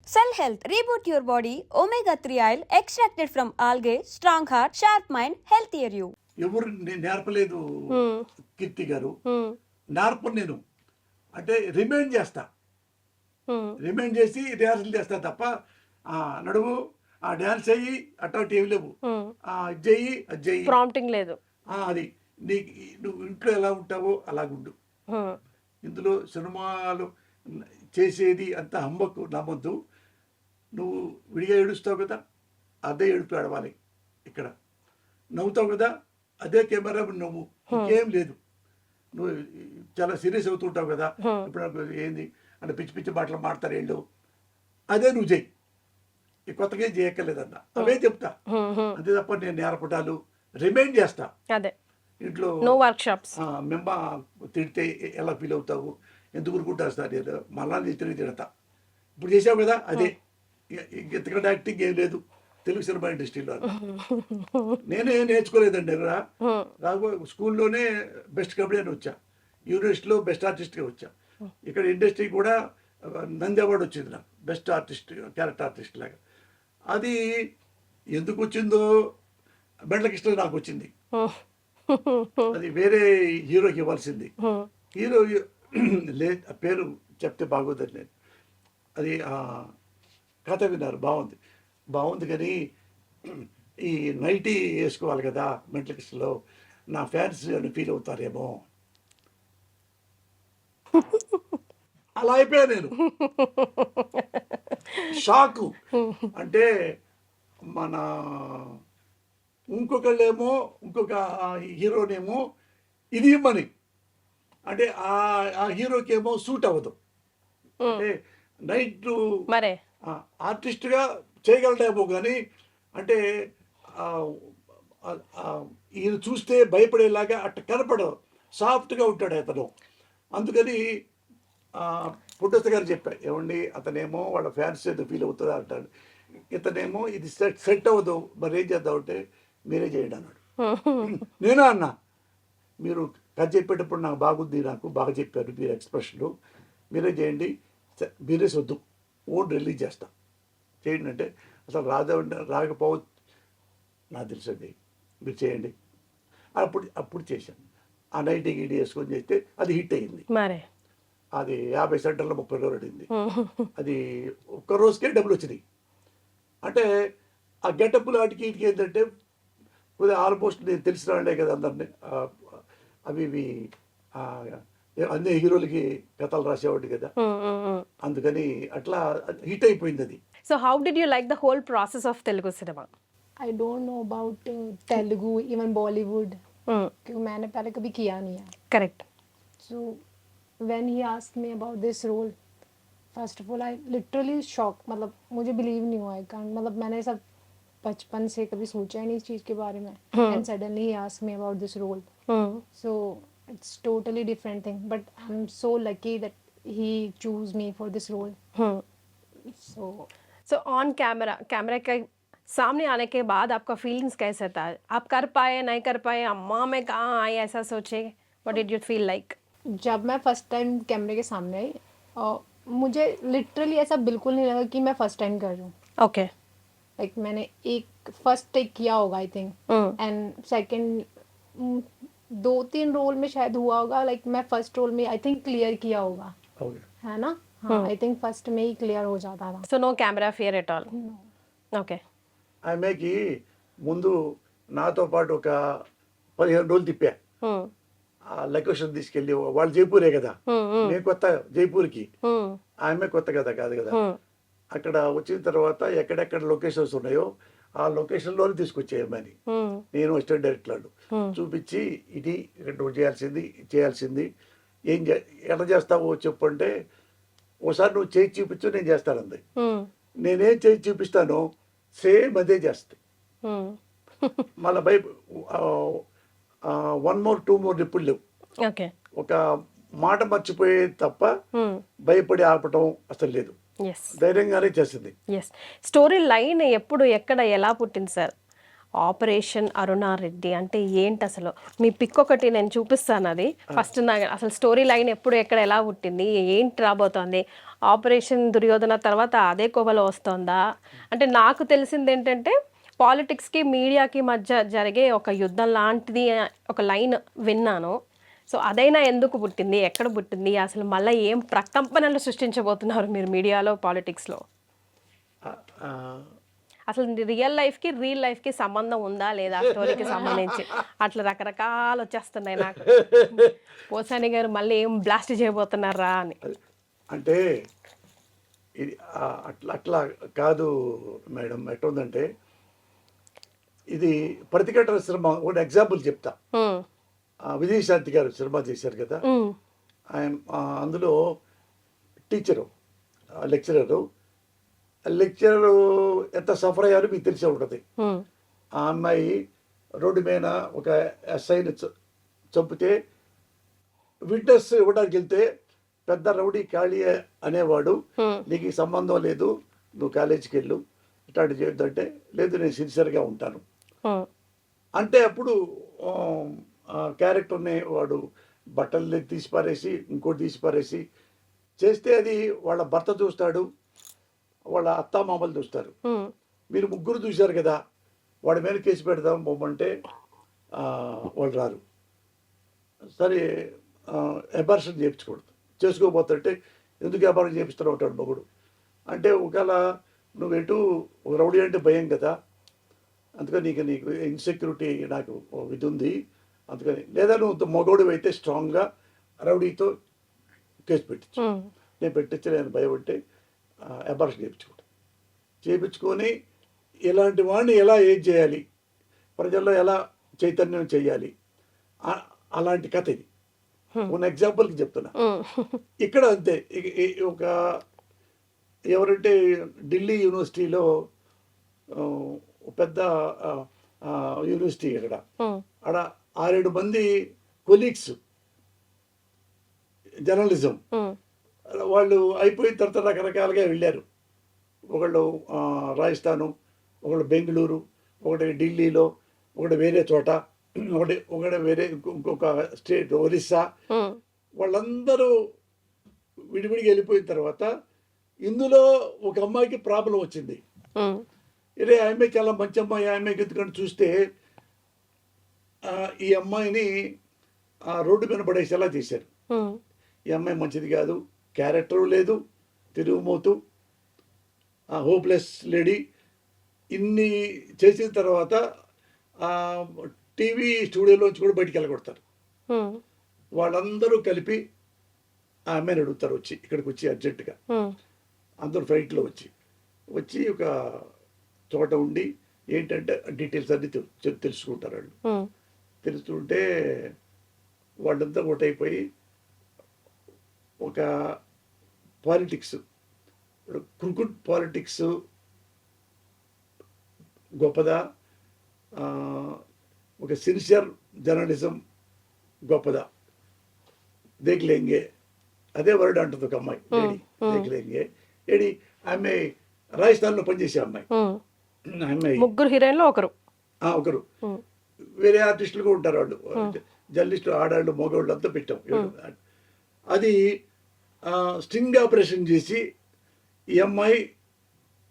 Cell health, reboot your body, omega-3 oil extracted from algae, strong heart, sharp mind, healthier you. ఎవరు నేర్పలేదు కీర్తి గారు. నేర్పను నేను, అంటే remind చేస్తా, remind చేసి రిహార్సల్ చేస్తా తప్ప నడువు ఆ డ్యాన్స్ చెయ్యి అట్లా ఏమి లేవు, ఇది చెయ్యి అది చెయ్యి, ప్రాంప్టింగ్ లేదు. అది నీకు నువ్వు ఇంట్లో ఎలా ఉంటావో అలాగుండు. ఇందులో సినిమాలు చేసేది అంత హమ్మకు నమ్మద్దు. నువ్వు విడిగా ఏడుస్తావు కదా, అదే ఏడుపు ఏడవాలి. ఇక్కడ నవ్వుతావు కదా, అదే కెమెరా నవ్వు, ఇంకేం లేదు. నువ్వు చాలా సీరియస్ అవుతుంటావు కదా, ఇప్పుడు నాకు ఏంది అంటే పిచ్చి పిచ్చి మాటలు మాడతారు వీళ్ళు, అదే నువ్వు చెయ్యి. ఈ కొత్తగా ఏం చేయక్కర్లేదన్న, అవే చెప్తా. అంతే తప్ప నేను నేర్పటాలు రిమైండ్ చేస్తా. అదే ఇంట్లో నో వర్క్షాప్స్. మెమ్మ తిడితే ఎలా ఫీల్ అవుతావు, ఎందుకు ఊరుకుంటారు సార్, నేను మళ్ళా తిరిగి తిడతా. ఇప్పుడు చేసావు కదా అదే, ఇంతకంటే యాక్టింగ్ ఏం లేదు తెలుగు సినిమా ఇండస్ట్రీలో. నేనే నేర్చుకోలేదండి. రాఘవ స్కూల్లోనే బెస్ట్ కబడ్డీ అని వచ్చా, యూనివర్సిటీలో బెస్ట్ ఆర్టిస్ట్గా వచ్చా. ఇక్కడ ఇండస్ట్రీ కూడా నంది అవార్డు వచ్చింది నాకు, బెస్ట్ ఆర్టిస్ట్, క్యారెక్టర్ ఆర్టిస్ట్ లాగా. అది ఎందుకు వచ్చిందో బెండ్ల కృష్ణ నాకు వచ్చింది, అది వేరే హీరోకి ఇవ్వాల్సింది. హీరో పేరు చెప్తే బాగోదని నేను, అది కథ విన్నారు, బాగుంది కానీ ఈ నైటీ వేసుకోవాలి కదా మెంటల్ కిస్లో, నా ఫ్యాన్స్ అని ఫీల్ అవుతారేమో, అలా అయిపోయా నేను. షాకు అంటే మన ఇంకొక హీరోనేమో ఇది ఇమ్మని అంటే ఆ హీరోకి ఏమో సూట్ అవ్వదు. అంటే నైట్ ఆర్టిస్ట్గా చేయగలడేమో కానీ అంటే ఈయన చూస్తే భయపడేలాగా అట్ట కనపడదు, సాఫ్ట్గా ఉంటాడు అతను. అందుకని పుట్టస్త గారు చెప్పారు, ఏమండి అతనేమో వాళ్ళ ఫ్యాన్స్ ఏదో ఫీల్ అవుతుందా అంటాడు, ఇతనేమో ఇది సెట్ అవ్వదు, మరి ఏం చేద్దాం అంటే మీరే చేయండి అన్నాడు. నేనా అన్నా, మీరు కథ చెప్పేటప్పుడు నాకు బాగుంది, నాకు బాగా చెప్పారు మీరు ఎక్స్ప్రెషన్లు, మీరే చేయండి, మీరే వద్దు ఓన్ రిలీజ్ చేస్తా చేయండి అంటే, అసలు రాకపోవచ్చు నాకు తెలుసండి, మీరు చేయండి. అప్పుడు చేశాను. ఆ నైట్ గిడి వేసుకొని చేస్తే అది హిట్ అయింది. అది 50 సెంటర్లో 30 రోజులు అడింది. అది ఒక్క రోజుకే డబ్బులు వచ్చినాయి. అంటే ఆ గెటప్లు వాటికి వీటికి ఏంటంటే కొద్దిగా ఆల్మోస్ట్ నేను తెలిసిన వాళ్ళే కదా అందరినీ, అవి ఇవి అన్ని హీరోలకి కథలు రాసేవాడు కదా, అందుకని అట్లా హిట్ అయిపోయింది అది. So how did you like the whole process of Telugu cinema? I don't know about Telugu, even Bollywood, क्योंकि मैंने पहले कभी किया नहीं है. Correct. So when he asked me about this role, first of all I literally shocked, मतलब मुझे believe नहीं हुआ, मतलब मैंने सब बचपन से कभी सोचा ही नहीं इस चीज़ के बारे में, and suddenly he asked me about this role. So it's totally different thing, but I'm so lucky that he chose me for this role. So on camera के सामने आने के बाद आपका फीलिंग्स कैसा था? आप कर पाए नहीं कर पाए, अम्मा मैं कहाँ आई ऐसा सोचे, what did you feel like? जब मैं फर्स्ट टाइम कैमरे के सामने आई, मुझे लिटरली ऐसा बिल्कुल नहीं लगा कि मैं फर्स्ट टाइम कर रही हूँ. ओके. लाइक मैंने एक फर्स्ट टेक किया होगा I think, and second 2-3 roll में शायद हुआ होगा, लाइक मैं फर्स्ट रोल में आई थिंक क्लियर किया होगा, है ना? हाँ, आई थिंक फर्स्ट में ही क्लियर हो जाता था. So no camera fear at all? No. Okay. ఆమెకి ముందు నాతో పాటు ఒక 15 రోజులు తిప్పా. లొకేషన్ తీసుకెళ్ళి, వాళ్ళు జైపూరే కదా, నేను కొత్త జైపూర్కి, ఆమె కొత్త కదా కాదు కదా. అక్కడ వచ్చిన తర్వాత ఎక్కడెక్కడ లొకేషన్స్ ఉన్నాయో ఆ లొకేషన్లోనే తీసుకొచ్చేయమని నేను అసిస్టెంట్ డైరెక్టర్లు చూపించి, ఇది ఇక్కడ నువ్వు చేయాల్సింది ఏం ఎట్లా చేస్తావో చెప్పంటే, ఓసారి నువ్వు చేయి చూపించు నేను చేస్తానంది. నేనేం చేయి చూపిస్తానో సేమ్ అదే చేస్తాయి. మళ్ళీ 1 more 2 more ఎప్పుడు లేవు. ఒక మాట మర్చిపోయే తప్ప భయపడి ఆపటం అసలు లేదు, ధైర్యంగానే చేసింది. స్టోరీ లైన్ ఎప్పుడు ఎక్కడ ఎలా పుట్టింది సార్? ఆపరేషన్ అరుణారెడ్డి అంటే ఏంటి అసలు? మీ పిక్ ఒకటి నేను చూపిస్తాను, అది ఫస్ట్ నాకు అసలు స్టోరీ లైన్ ఎప్పుడు ఎక్కడ ఎలా పుట్టింది, ఏంటి రాబోతోంది, ఆపరేషన్ దుర్యోధన తర్వాత అదే కోవలో వస్తుందా? అంటే నాకు తెలిసింది ఏంటంటే పాలిటిక్స్కి మీడియాకి మధ్య జరిగే ఒక యుద్ధం లాంటిది ఒక లైన్ విన్నాను. సో అదైనా ఎందుకు పుట్టింది, ఎక్కడ పుట్టింది, అసలు మళ్ళీ ఏం ప్రకంపనలు సృష్టించబోతున్నారు మీరు మీడియాలో, పాలిటిక్స్లో? ఆ, అసలు రియల్ లైఫ్కి రియల్ లైఫ్కి సంబంధం ఉందా లేదా స్టోరీకి సంబంధించి? అట్లా రకరకాలు వచ్చేస్తున్నాయి నాకు. పోసాని గారు మళ్ళీ ఏం బ్లాస్ట్ చేయబోతున్నారా అని. అంటే ఇది అట్లా అట్లా కాదు మేడం. ఎట్లుందంటే ఇది ప్రతిఘటన సినిమా. ఒక ఎగ్జాంపుల్ చెప్తా. ఉమ్, విజయశాంతి గారు సినిమా చేశారు కదా, ఉమ్, ఆయన అందులో టీచరు, లెక్చరరు ఎంత సఫర్ అయ్యారో మీకు తెలిసే ఉంటుంది. ఉమ్, ఆ అమ్మాయి రోడ్డు మీద ఒక ఎస్ఐని చంపితే విట్నెస్ ఇవ్వడానికి వెళ్తే పెద్ద రౌడీ ఖాళీ అనేవాడు, ఉమ్, నీకు ఈ సంబంధం లేదు, నువ్వు కాలేజీకి వెళ్ళు, ఇట్లాంటి చేయొద్దంటే, లేదు నేను సిన్సియర్గా ఉంటాను ఉమ్, అంటే అప్పుడు ఆ క్యారెక్టర్ని వాడు బట్టలు తీసి పారేసి ఇంకోటి తీసి పారేసి చేస్తే అది వాళ్ళ భర్త చూస్తాడు, వాళ్ళ అత్తామామలు చూస్తారు. ఉమ్, మీరు ముగ్గురు చూశారు కదా, వాడి మీద కేసు పెడదాం బొమ్మంటే వాళ్ళు రారు. సరే అబార్షన్ చేయించకూడదు, చేసుకోబోతుంటే ఎందుకు అబార్షన్ చేపిస్తూ ఉంటాడు మొగుడు. అంటే ఒకవేళ నువ్వు ఎటు ఒక రౌడీ అంటే భయం కదా, అందుకని నీకు ఇన్సెక్యూరిటీ నాకు ఇది ఉంది, అందుకని లేదా నువ్వు మగోడు అయితే స్ట్రాంగ్గా రౌడీతో కేసు పెట్టించు. ఉమ్, నేను పెట్టించి నేను భయపడితే అబార్షన్ చేయించుకొని ఇలాంటి వాడిని ఎలా ఏం చేయాలి, ప్రజల్లో ఎలా చైతన్యం చేయాలి, అలాంటి కథ ఇది. ఉన్న ఎగ్జాంపుల్కి చెప్తున్నా. ఉమ్, ఇక్కడ అంతే. ఒక ఎవరంటే ఢిల్లీ యూనివర్సిటీలో పెద్ద యూనివర్సిటీ అక్కడ ఉమ్, ఆడ 6-7 మంది కొలీగ్స్ జర్నలిజం ఉమ్, వాళ్ళు అయిపోయిన తర్వాత రకరకాలుగా వెళ్ళారు. ఒకళ్ళు రాజస్థాను, ఒకళ్ళు బెంగళూరు, ఒకటి ఢిల్లీలో, ఒకటి వేరే చోట, ఒకటి వేరే ఇంకొక స్టేట్ ఒరిస్సా. ఉమ్, వాళ్ళందరూ విడివిడిగా వెళ్ళిపోయిన తర్వాత ఇందులో ఒక అమ్మాయికి ప్రాబ్లం వచ్చింది. ఉమ్, ఇదే ఆ అమ్మాయి చాలా మంచి అమ్మాయి, ఆ అమ్మాయికి ఎందుకంటే చూస్తే ఈ అమ్మాయిని రోడ్డు మీద పడేసేలా చేశారు. ఉమ్, ఈ అమ్మాయి మంచిది కాదు, క్యారెక్టరు లేదు, తిరుగుమోతు, హోప్లెస్ లేడీ. ఇన్ని చేసిన తర్వాత టీవీ స్టూడియోలోంచి కూడా బయటికి వెళ్ళగొడతారు. ఉమ్, వాళ్ళందరూ కలిపి ఆ అమ్మాయిని అడుగుతారు వచ్చి, ఇక్కడికి వచ్చి అర్జెంటుగా ఉమ్, అందరూ ఫ్లైట్లో వచ్చి ఒక చోట ఉండి ఏంటంటే డీటెయిల్స్ అన్నీ తెలుసుకుంటారు వాళ్ళు. ఉమ్, తెలుస్తుంటే వాళ్ళంతా ఒకటైపోయి ఒక పాలిటిక్స్, క్రికెట్ పాలిటిక్స్ గొప్పదా, ఒక సిన్సియర్ జర్నలిజం గొప్పదా, దేఖ్లేంగే అదే వర్డ్ అంటుంది ఒక అమ్మాయి, లేడీ దేఖ్లేంగే. ఏడి ఆమె రాజస్థాన్లో పనిచేసే అమ్మాయి. ఉమ్. అమ్మాయి ముగ్గురు హీరోయిన్లో ఒకరు. ఒకరు ఉమ్, వేరే ఆర్టిస్టులు కూడా ఉంటారు. వాళ్ళు జర్నలిస్టులు, ఆడాళ్ళు, మగవాళ్ళు అంతా పెట్టాం. అది స్టింగ్ ఆపరేషన్ చేసి ఈ అమ్మాయి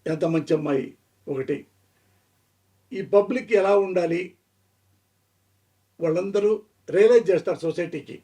ఎంత మంచి అమ్మాయి ఒకటి, ఈ పబ్లిక్ ఎలా ఉండాలి వాళ్ళందరూ రియలైజ్ చేస్తారు సొసైటీకి.